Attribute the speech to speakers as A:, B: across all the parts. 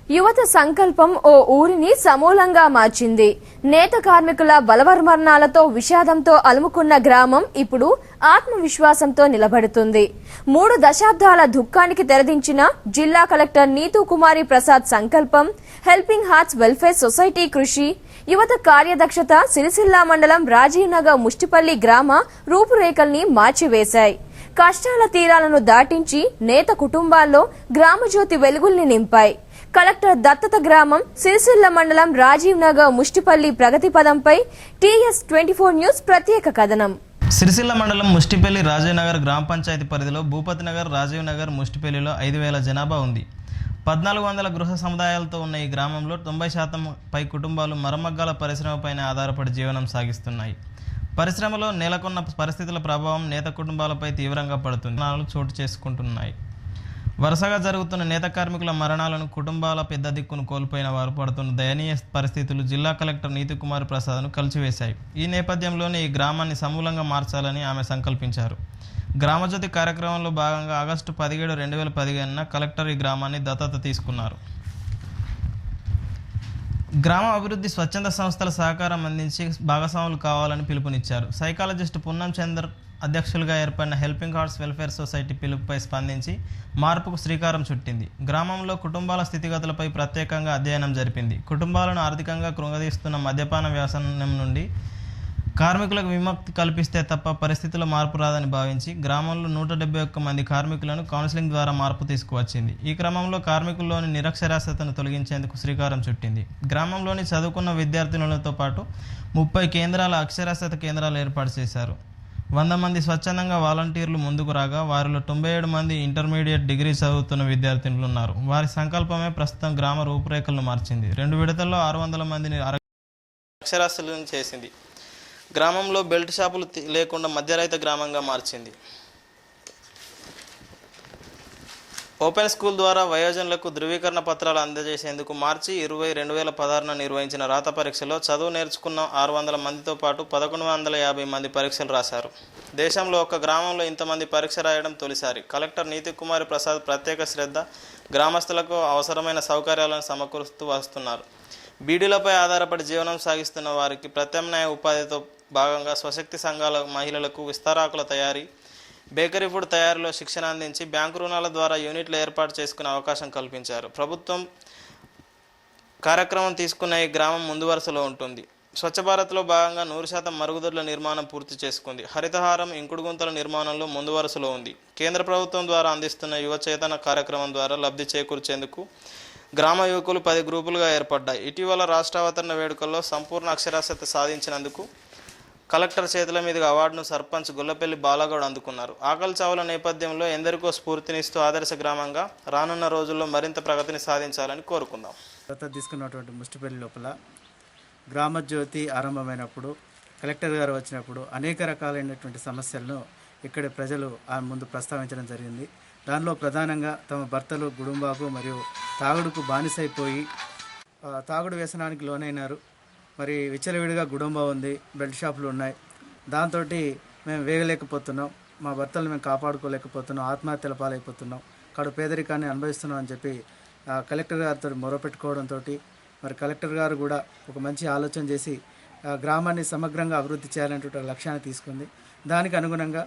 A: యువత సంకల్పం ఓ ఊరిని సమూలంగా మార్చింది. నేత కార్మికుల బలవన్మరణాలతో విషాదంతో అలుముకున్న గ్రామం ఇప్పుడు ఆత్మవిశ్వాసంతో నిలబడుతుంది. 3 దశాబ్దాల దుఃఖానికి తెరదించిన జిల్లా కలెక్టర్ నీతూ కుమారి ప్రసాద్ సంకల్పం, హెల్పింగ్ హార్ట్స్ వెల్ఫేర్ సొసైటీ కృషి, యువత కార్యదక్షత సిరిసిల్ల మండలం రాజీవ్ నగర్ ముష్టిపల్లి గ్రామ రూపురేఖల్ని మార్చివేశాయి. కష్టాల తీరాలను దాటించి నేత కుటుంబాల్లో గ్రామజ్యోతి వెలుగుల్ని నింపాయి. కలెక్టర్ దత్తత గ్రామం సిరిసిల్ల మండలం రాజీవ్ నగర్ ముష్టిపల్లి ప్రగతి పదంపై TS24 న్యూస్ ప్రత్యేక కథనం.
B: సిరిసిల్ల మండలం ముష్టిపల్లి రాజీవ్ నగర్ గ్రామ పంచాయతీ పరిధిలో భూపతి నగర్, రాజీవ్ నగర్, ముష్టిపల్లిలో 5,000 జనాభా ఉంది. 1400 గృహ సముదాయాలతో ఉన్న ఈ గ్రామంలో 90% పై కుటుంబాలు మరమగ్గాల పరిశ్రమపైన ఆధారపడి జీవనం సాగిస్తున్నాయి. పరిశ్రమలో నెలకొన్న పరిస్థితుల ప్రభావం నేత కుటుంబాలపై తీవ్రంగా పడుతుంది. చోటు చేసుకుంటున్నాయి. వరుసగా జరుగుతున్న నేత కార్మికుల మరణాలను, కుటుంబాల పెద్ద దిక్కును కోల్పోయిన వారు పడుతున్న దయనీయ పరిస్థితులు జిల్లా కలెక్టర్ నీతూ కుమారి ప్రసాద్ను కలిచివేశాయి. ఈ నేపథ్యంలోనే ఈ గ్రామాన్ని సమూలంగా మార్చాలని ఆమె సంకల్పించారు. గ్రామజ్యోతి కార్యక్రమంలో భాగంగా ఆగస్టు 17, 2015న కలెక్టర్ ఈ గ్రామాన్ని దత్తత తీసుకున్నారు. గ్రామ అభివృద్ధి స్వచ్ఛంద సంస్థల సహకారం అందించి భాగస్వాములు కావాలని పిలుపునిచ్చారు. సైకాలజిస్ట్ పున్నం చందర్ అధ్యక్షులుగా ఏర్పడిన హెల్పింగ్ హార్ట్స్ వెల్ఫేర్ సొసైటీ పిలుపుపై స్పందించి మార్పుకు శ్రీకారం చుట్టింది. గ్రామంలో కుటుంబాల స్థితిగతులపై ప్రత్యేకంగా అధ్యయనం జరిపింది. కుటుంబాలను ఆర్థికంగా కృంగదీస్తున్న మద్యపాన వ్యసనం నుండి కార్మికులకు విముక్తి కల్పిస్తే తప్ప పరిస్థితుల్లో మార్పు రాదని భావించి గ్రామంలో 171 మంది కార్మికులను కౌన్సిలింగ్ ద్వారా మార్పు తీసుకువచ్చింది. ఈ క్రమంలో కార్మికుల్లోని నిరక్షరాస్యతను తొలగించేందుకు శ్రీకారం చుట్టింది. గ్రామంలోని చదువుకున్న విద్యార్థినులతో పాటు 30 కేంద్రాల అక్షరాస్యత కేంద్రాలు ఏర్పాటు చేశారు. 100 మంది స్వచ్ఛందంగా వాలంటీర్లు ముందుకు రాగా వారిలో 97 మంది ఇంటర్మీడియట్ డిగ్రీ చదువుతున్న విద్యార్థినులు ఉన్నారు. వారి సంకల్పమే ప్రస్తుతం గ్రామ రూపురేఖలను మార్చింది. 2 విడతల్లో 600 మందిని అక్షరాస్యులను చేసింది. గ్రామంలో బెల్ట్ షాపులు లేకుండా మధ్యరహిత గ్రామంగా మార్చింది. ఓపెన్ స్కూల్ ద్వారా వయోజనులకు ధృవీకరణ పత్రాలు అందజేసేందుకు మార్చి 20, 2016న నిర్వహించిన రాత పరీక్షలో చదువు నేర్చుకున్న 600 మందితో పాటు 1150 మంది పరీక్షలు రాశారు. దేశంలో ఒక గ్రామంలో ఇంతమంది పరీక్ష రాయడం తొలిసారి. కలెక్టర్ నీతూ కుమారి ప్రసాద్ ప్రత్యేక శ్రద్ధ గ్రామస్తులకు అవసరమైన సౌకర్యాలను సమకూరుస్తూ వస్తున్నారు. బీడీలపై ఆధారపడి జీవనం సాగిస్తున్న వారికి ప్రత్యామ్నాయ ఉపాధితో భాగంగా స్వశక్తి సంఘాల మహిళలకు విస్తరాకుల తయారీ, బేకరీ ఫుడ్ తయారీలో శిక్షణ అందించి బ్యాంకు రుణాల ద్వారా యూనిట్లు ఏర్పాటు చేసుకునే అవకాశం కల్పించారు. ప్రభుత్వం కార్యక్రమం తీసుకున్న ఈ గ్రామం ముందు వరుసలో ఉంటుంది. స్వచ్ఛ భారత్లో భాగంగా 100% మరుగుదొడ్ల నిర్మాణం పూర్తి చేసుకుంది. హరితహారం, ఇంకుడు గుంతల నిర్మాణంలో ముందు వరుసలో ఉంది. కేంద్ర ప్రభుత్వం ద్వారా అందిస్తున్న యువ చేతన కార్యక్రమం ద్వారా లబ్ధి చేకూర్చేందుకు గ్రామ యువకులు 10 గ్రూపులుగా ఏర్పడ్డాయి. ఇటీవల రాష్ట్ర అవతరణ వేడుకల్లో సంపూర్ణ అక్షరాస్యత సాధించినందుకు కలెక్టర్ చేతుల మీదుగా అవార్డును సర్పంచ్ గుల్లపల్లి బాలగౌడ్ అందుకున్నారు. ఆకలి చావుల నేపథ్యంలో ఎందరికో స్ఫూర్తినిస్తూ ఆదర్శ గ్రామంగా రానున్న రోజుల్లో మరింత ప్రగతిని సాధించాలని కోరుకుందాం.
C: తీసుకున్నటువంటి ముష్టిపల్లి లోపల గ్రామజ్యోతి ఆరంభమైనప్పుడు కలెక్టర్ గారు వచ్చినప్పుడు అనేక రకాలైనటువంటి సమస్యలను ఇక్కడి ప్రజలు ముందు ప్రస్తావించడం జరిగింది. దానిలో ప్రధానంగా తమ భర్తలు గుడుంబాకు మరియు తాగుడుకు బానిసైపోయి తాగుడు వ్యసనానికి లోనైనారు. మరి విచ్చలవిడిగా గుడుంబా ఉంది, బెల్ట్ షాపులు ఉన్నాయి. దాంతో మేము వేగలేకపోతున్నాం, మా భర్తలు మేము కాపాడుకోలేకపోతున్నాం, ఆత్మహత్యల పాలైపోతున్నాం, కడు పేదరికాన్ని అనుభవిస్తున్నాం అని చెప్పి కలెక్టర్ గారితో మొరపెట్టుకోవడంతో మరి కలెక్టర్ గారు కూడా ఒక మంచి ఆలోచన చేసి గ్రామాన్ని సమగ్రంగా అభివృద్ధి చేయాలనేటువంటి లక్ష్యాన్ని తీసుకుంది. దానికి అనుగుణంగా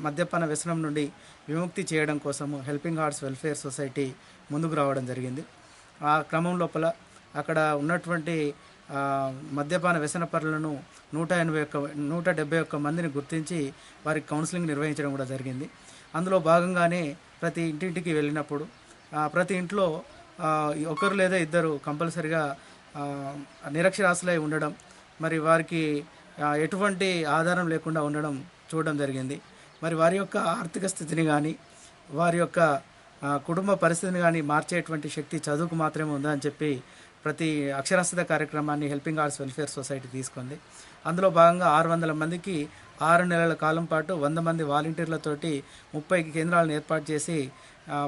C: మద్యపాన వ్యసనం నుండి విముక్తి చేయడం కోసము హెల్పింగ్ హార్ట్స్ వెల్ఫేర్ సొసైటీ ముందుకు రావడం జరిగింది. ఆ క్రమం లోపల అక్కడ ఉన్నటువంటి మద్యపాన వ్యసన పరులను 171 మందిని గుర్తించి వారికి కౌన్సిలింగ్ నిర్వహించడం కూడా జరిగింది. అందులో భాగంగానే ప్రతి ఇంటింటికి వెళ్ళినప్పుడు ప్రతి ఇంట్లో ఒకరు లేదా ఇద్దరు కంపల్సరిగా నిరక్షరాస్యులై ఉండడం, మరి వారికి ఎటువంటి ఆధారం లేకుండా ఉండడం చూడడం జరిగింది. మరి వారి యొక్క ఆర్థిక స్థితిని కానీ వారి యొక్క కుటుంబ పరిస్థితిని కానీ మార్చేటువంటి శక్తి చదువుకు మాత్రమే ఉందని చెప్పి ప్రతి అక్షరాస్యత కార్యక్రమాన్ని హెల్పింగ్ హార్ట్స్ వెల్ఫేర్ సొసైటీ తీసుకుంది. అందులో భాగంగా 600 మందికి 6 నెలల కాలం పాటు 100 మంది వాలంటీర్లతోటి 30 కేంద్రాలను ఏర్పాటు చేసి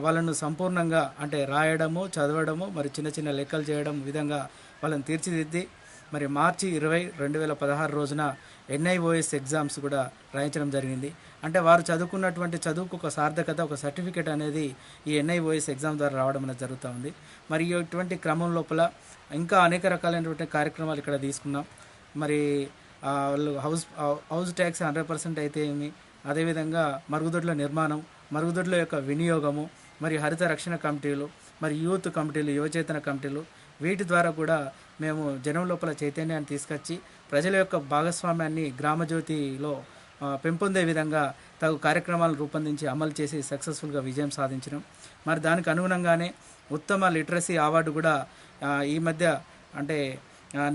C: వాళ్ళను సంపూర్ణంగా అంటే రాయడము, చదవడము, మరి చిన్న చిన్న లెక్కలు చేయడం విధంగా వాళ్ళని తీర్చిదిద్ది మరి మార్చి 20, 2016 రోజున NIOS ఎగ్జామ్స్ కూడా రాయించడం జరిగింది. అంటే వారు చదువుకున్నటువంటి చదువుకు ఒక సార్థకత, ఒక సర్టిఫికేట్ అనేది ఈ NIOS ఎగ్జామ్ ద్వారా రావడం అనేది జరుగుతూ ఉంది. మరి ఇటువంటి క్రమం లోపల ఇంకా అనేక రకాలైనటువంటి కార్యక్రమాలు ఇక్కడ తీసుకున్నాం. మరి వాళ్ళు హౌస్ ట్యాక్స్ 100% అయితే ఏమి, అదేవిధంగా మరుగుదొడ్ల నిర్మాణం, మరుగుదొడ్ల యొక్క వినియోగము, మరి హరిత రక్షణ కమిటీలు, మరి యూత్ కమిటీలు, యువచేతన కమిటీలు, వీటి ద్వారా కూడా మేము జనం లోపల చైతన్యాన్ని తీసుకొచ్చి ప్రజల యొక్క భాగస్వామ్యాన్ని గ్రామజ్యోతిలో పెంపొందే విధంగా తగు కార్యక్రమాలను రూపొందించి అమలు చేసి సక్సెస్ఫుల్గా విజయం సాధించడం. మరి దానికి అనుగుణంగానే ఉత్తమ లిటరసీ అవార్డు కూడా ఈ మధ్య అంటే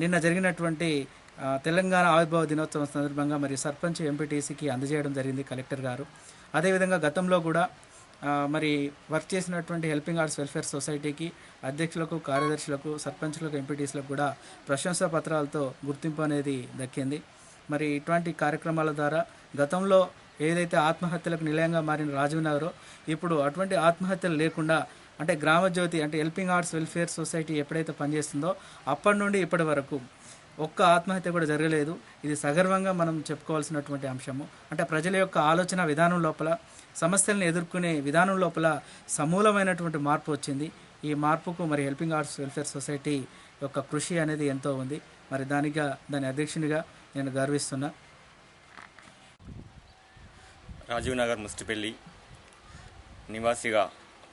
C: నిన్న జరిగినటువంటి తెలంగాణ ఆవిర్భావ దినోత్సవం సందర్భంగా మరి సర్పంచ్ ఎంపీటీసీకి అందజేయడం జరిగింది కలెక్టర్ గారు. అదేవిధంగా గతంలో కూడా మరి వర్క్ చేసినటువంటి హెల్పింగ్ ఆర్ట్స్ వెల్ఫేర్ సొసైటీకి అధ్యక్షులకు, కార్యదర్శులకు, సర్పంచ్లకు, ఎంపీటీసీలకు కూడా ప్రశంసా పత్రాలతో గుర్తింపు అనేది దక్కింది. మరి ఇటువంటి కార్యక్రమాల ద్వారా గతంలో ఏదైతే ఆత్మహత్యలకు నిలయంగా మారిన రాజీవ్ నగర్ ఇప్పుడు అటువంటి ఆత్మహత్యలు లేకుండా అంటే గ్రామజ్యోతి అంటే హెల్పింగ్ ఆర్ట్స్ వెల్ఫేర్ సొసైటీ ఎప్పుడైతే పనిచేస్తుందో అప్పటి నుండి ఇప్పటి వరకు ఒక్క ఆత్మహత్య కూడా జరగలేదు. ఇది సగర్వంగా మనం చెప్పుకోవాల్సినటువంటి అంశము. అంటే ప్రజల యొక్క ఆలోచన విధానం లోపల, సమస్యలను ఎదుర్కొనే విధానం లోపల సమూలమైనటువంటి మార్పు వచ్చింది. ఈ మార్పుకు మరి హెల్పింగ్ ఆర్ట్స్ వెల్ఫేర్ సొసైటీ యొక్క కృషి అనేది ఎంతో ఉంది. మరి దాని అధ్యక్షునిగా నేను గర్విస్తున్నా.
D: రాజీవ్ నగర్ ముస్టిపల్లి నివాసిగా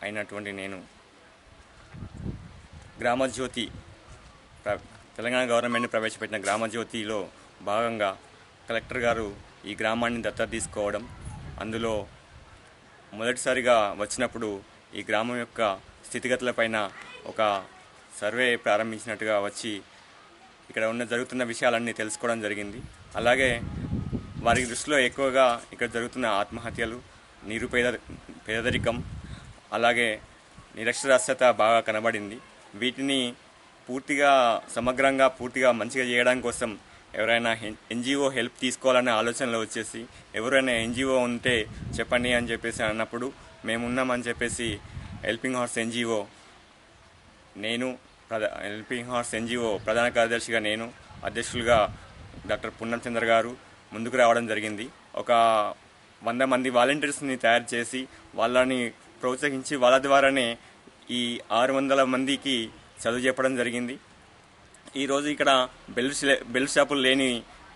D: అయినటువంటి నేను గ్రామజ్యోతి తెలంగాణ గవర్నమెంట్ ప్రవేశపెట్టిన గ్రామజ్యోతిలో భాగంగా కలెక్టర్ గారు ఈ గ్రామాన్ని దత్తత తీసుకోవడం, అందులో మొదటిసారిగా వచ్చినప్పుడు ఈ గ్రామం యొక్క స్థితిగతులపైన ఒక సర్వే ప్రారంభించినట్టుగా వచ్చి ఇక్కడ జరుగుతున్న విషయాలన్నీ తెలుసుకోవడం జరిగింది. అలాగే వారి దృష్టిలో ఎక్కువగా ఇక్కడ జరుగుతున్న ఆత్మహత్యలు, పేదరికం, అలాగే నిరక్షరాస్యత బాగా కనబడింది. వీటిని పూర్తిగా సమగ్రంగా మంచిగా చేయడం కోసం ఎవరైనా NGO హెల్ప్ తీసుకోవాలనే ఆలోచనలో వచ్చేసి ఎవరైనా NGO ఉంటే చెప్పండి అని చెప్పేసి అన్నప్పుడు మేమున్నామని చెప్పేసి హెల్పింగ్ హార్ట్స్ NGO ప్రధాన కార్యదర్శిగా నేను, అధ్యక్షులుగా డాక్టర్ పున్నం చంద్ర గారు ముందుకు రావడం జరిగింది. ఒక 100 మంది వాలంటీర్స్ని తయారు చేసి వాళ్ళని ప్రోత్సహించి వాళ్ళ ద్వారానే ఈ 600 మందికి చదువు చెప్పడం జరిగింది. ఈరోజు ఇక్కడ బెల్ట్ షాపులు లేని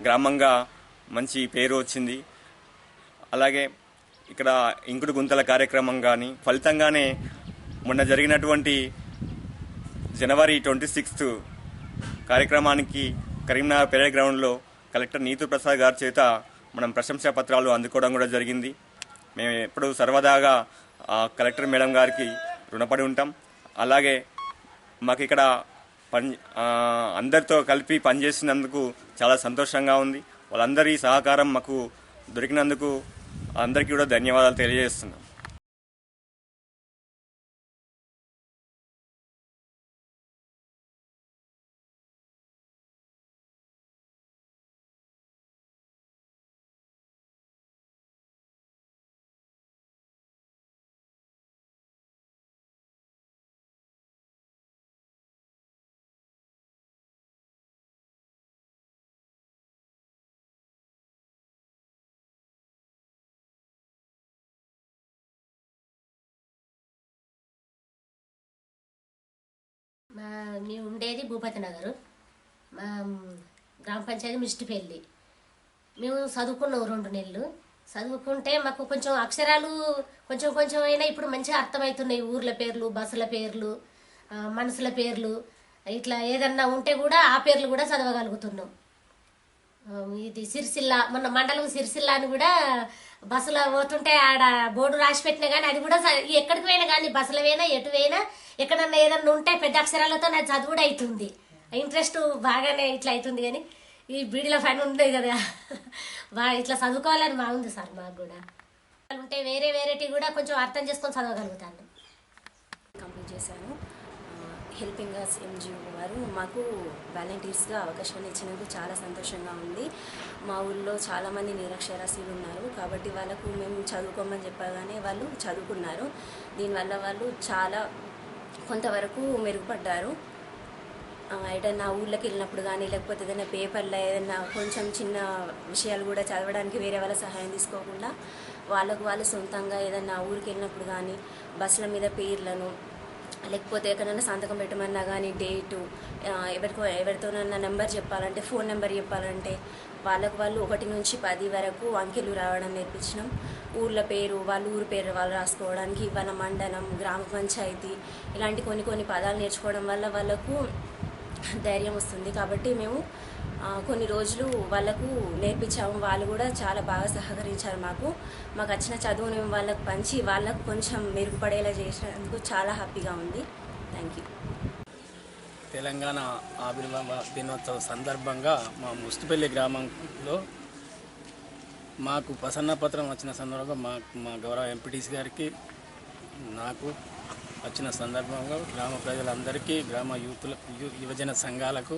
D: గ్రామంగా మంచి పేరు వచ్చింది. అలాగే ఇక్కడ ఇంకుడు గుంతల కార్యక్రమం కానీ ఫలితంగానే మొన్న జరిగినటువంటి జనవరి 26 కార్యక్రమానికి కరీంనగర్ పెరేడ్ గ్రౌండ్లో కలెక్టర్ నీతూ ప్రసాద్ గారి చేత మనం ప్రశంసా పత్రాలు అందుకోవడం కూడా జరిగింది. మేము ఎప్పుడు సర్వదాగా కలెక్టర్ మేడం గారికి రుణపడి ఉంటాం. అలాగే మాకు ఇక్కడ అందరితో కలిపి పనిచేసినందుకు చాలా సంతోషంగా ఉంది. వాళ్ళందరి సహకారం మాకు దొరికినందుకు అందరికీ కూడా ధన్యవాదాలు తెలియజేస్తున్నాం.
E: మేము ఉండేది భూపతి నగర్, మా గ్రామ పంచాయతీ మిస్టిపల్లి. మేము చదువుకున్నాం 2 నెలలు. చదువుకుంటే మాకు కొంచెం అక్షరాలు కొంచెం అయినా ఇప్పుడు మంచిగా అర్థమవుతున్నాయి. ఊర్ల పేర్లు, బస్సుల పేర్లు, మనుషుల పేర్లు, ఇట్లా ఏదన్నా ఉంటే కూడా ఆ పేర్లు కూడా చదవగలుగుతున్నాం. ఇది సిరిసిల్ల, మొన్న మండలం సిరిసిల్ల అని కూడా బస్సులో పోతుంటే ఆడ బోర్డు రాసి పెట్టినా కానీ అది కూడా ఎక్కడికి పోయినా కానీ బస్సులో పోయినా ఎటు పోయినా ఎక్కడన్నా ఏదన్నా ఉంటే పెద్ద అక్షరాలతో నాకు చదువుడు అవుతుంది. ఇంట్రెస్ట్ బాగానే ఇట్లా అవుతుంది. కానీ ఈ బీడీలో పని ఉంది కదా, బాగా ఇట్లా చదువుకోవాలని బాగుంది సార్. మాకు కూడా ఉంటే వేరేటి కూడా కొంచెం అర్థం చేసుకొని చదవగలుగుతాను.
F: కంప్లీట్ చేశాను. హెల్పింగ్ ఆర్ట్స్ NGO వారు మాకు వాలంటీర్స్గా అవకాశం ఇచ్చినందుకు చాలా సంతోషంగా ఉంది. మా ఊళ్ళో చాలామంది నిరక్షరాస్యులు ఉన్నారు కాబట్టి వాళ్ళకు మేము చదువుకోమని చెప్పగానే వాళ్ళు చదువుకున్నారు. దీనివల్ల వాళ్ళు చాలా కొంతవరకు మెరుగుపడ్డారు. ఏదైనా ఊళ్ళకి వెళ్ళినప్పుడు కానీ లేకపోతే ఏదైనా పేపర్లో ఏదైనా కొంచెం చిన్న విషయాలు కూడా చదవడానికి వేరే వాళ్ళ సహాయం తీసుకోకుండా వాళ్ళకు వాళ్ళు సొంతంగా ఏదైనా ఊరికి వెళ్ళినప్పుడు కానీ బస్సుల మీద పేర్లను లేకపోతే ఎక్కడైనా సంతకం పెట్టమన్నా కానీ డేటు ఎవరితోనన్నా నెంబర్ చెప్పాలంటే ఫోన్ నెంబర్ చెప్పాలంటే వాళ్ళకు వాళ్ళు 1 నుంచి 10 వరకు అంకెలు రావడం నేర్పించినాం. ఊర్ల పేరు వాళ్ళ ఊరు పేరు వాళ్ళు రాసుకోవడానికి వాళ్ళ మండలం గ్రామ పంచాయతీ ఇలాంటి కొన్ని పదాలు నేర్చుకోవడం వల్ల వాళ్ళకు ధైర్యం వస్తుంది. కాబట్టి మేము కొన్ని రోజులు వాళ్ళకు నేర్పించాము. వాళ్ళు కూడా చాలా బాగా సహకరించారు. మాకు వచ్చిన చదువుని వాళ్ళకు పంచి వాళ్ళకు కొంచెం మెరుగుపడేలా చేసినందుకు చాలా హ్యాపీగా ఉంది. Thank you.
G: తెలంగాణ ఆవిర్భావ దినోత్సవ సందర్భంగా మా ముస్టిపల్లి గ్రామంలో మాకు ప్రసన్న పత్రం వచ్చిన సందర్భంగా మా గౌరవ ఎంపీటీసీ గారికి నాకు వచ్చిన సందర్భంగా గ్రామ ప్రజలందరికీ గ్రామ యువజన సంఘాలకు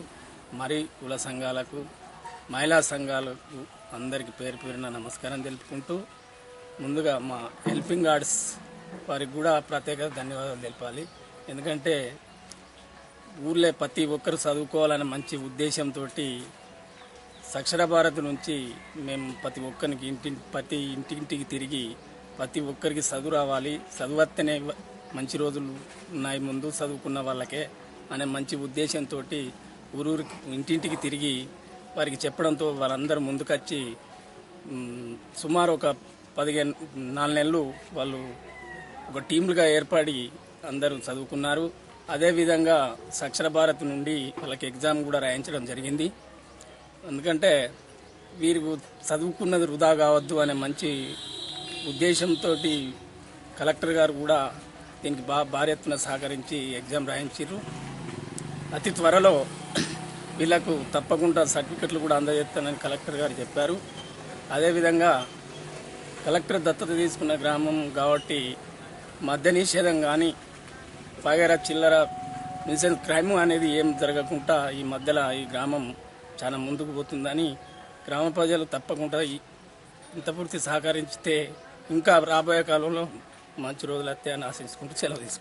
G: మరి కుల సంఘాలకు మహిళా సంఘాలకు అందరికీ పేరు పేరున నమస్కారం తెలుపుకుంటూ ముందుగా మా హెల్పింగ్ ఆర్ట్స్ వారికి కూడా ప్రత్యేక ధన్యవాదాలు తెలపాలి. ఎందుకంటే ఊళ్ళో ప్రతి ఒక్కరు చదువుకోవాలనే మంచి ఉద్దేశంతో సాక్షర భారత్ నుంచి మేము ప్రతి ఇంటింటికి తిరిగి ప్రతి ఒక్కరికి చదువు రావాలి, చదువుతేనే మంచి రోజులు ఉన్నాయి ముందు చదువుకున్న వాళ్ళకే అనే మంచి ఉద్దేశంతో ఊరూరికి ఇంటింటికి తిరిగి వారికి చెప్పడంతో వాళ్ళందరూ ముందుకొచ్చి సుమారు ఒక 4 నెలలు వాళ్ళు ఒక టీములుగా ఏర్పడి అందరూ చదువుకున్నారు. అదేవిధంగా సాక్షర భారత్ నుండి వాళ్ళకి ఎగ్జామ్ కూడా రాయించడం జరిగింది. ఎందుకంటే వీరు చదువుకున్నది వృధా కావద్దు అనే మంచి ఉద్దేశంతో కలెక్టర్ గారు కూడా దీనికి భారీ ఎత్తున సహకరించి ఎగ్జామ్ రాయించారు. అతి త్వరలో వీళ్లకు తప్పకుండా సర్టిఫికెట్లు కూడా అందజేస్తానని కలెక్టర్ గారు చెప్పారు. అదేవిధంగా కలెక్టర్ దత్తత తీసుకున్న గ్రామం కాబట్టి మద్య నిషేధం కానీ పగర చిల్లర మిషన్ క్రైమ్ అనేది ఏం జరగకుండా ఈ మధ్యలో ఈ గ్రామం చాలా ముందుకు పోతుందని గ్రామ ప్రజలు తప్పకుండా ఇంత పూర్తి సహకరిస్తే ఇంకా రాబోయే కాలంలో మంచి రోజులు వస్తాయని ఆశించుకుంటూ సెలవు తీసుకుంటాం.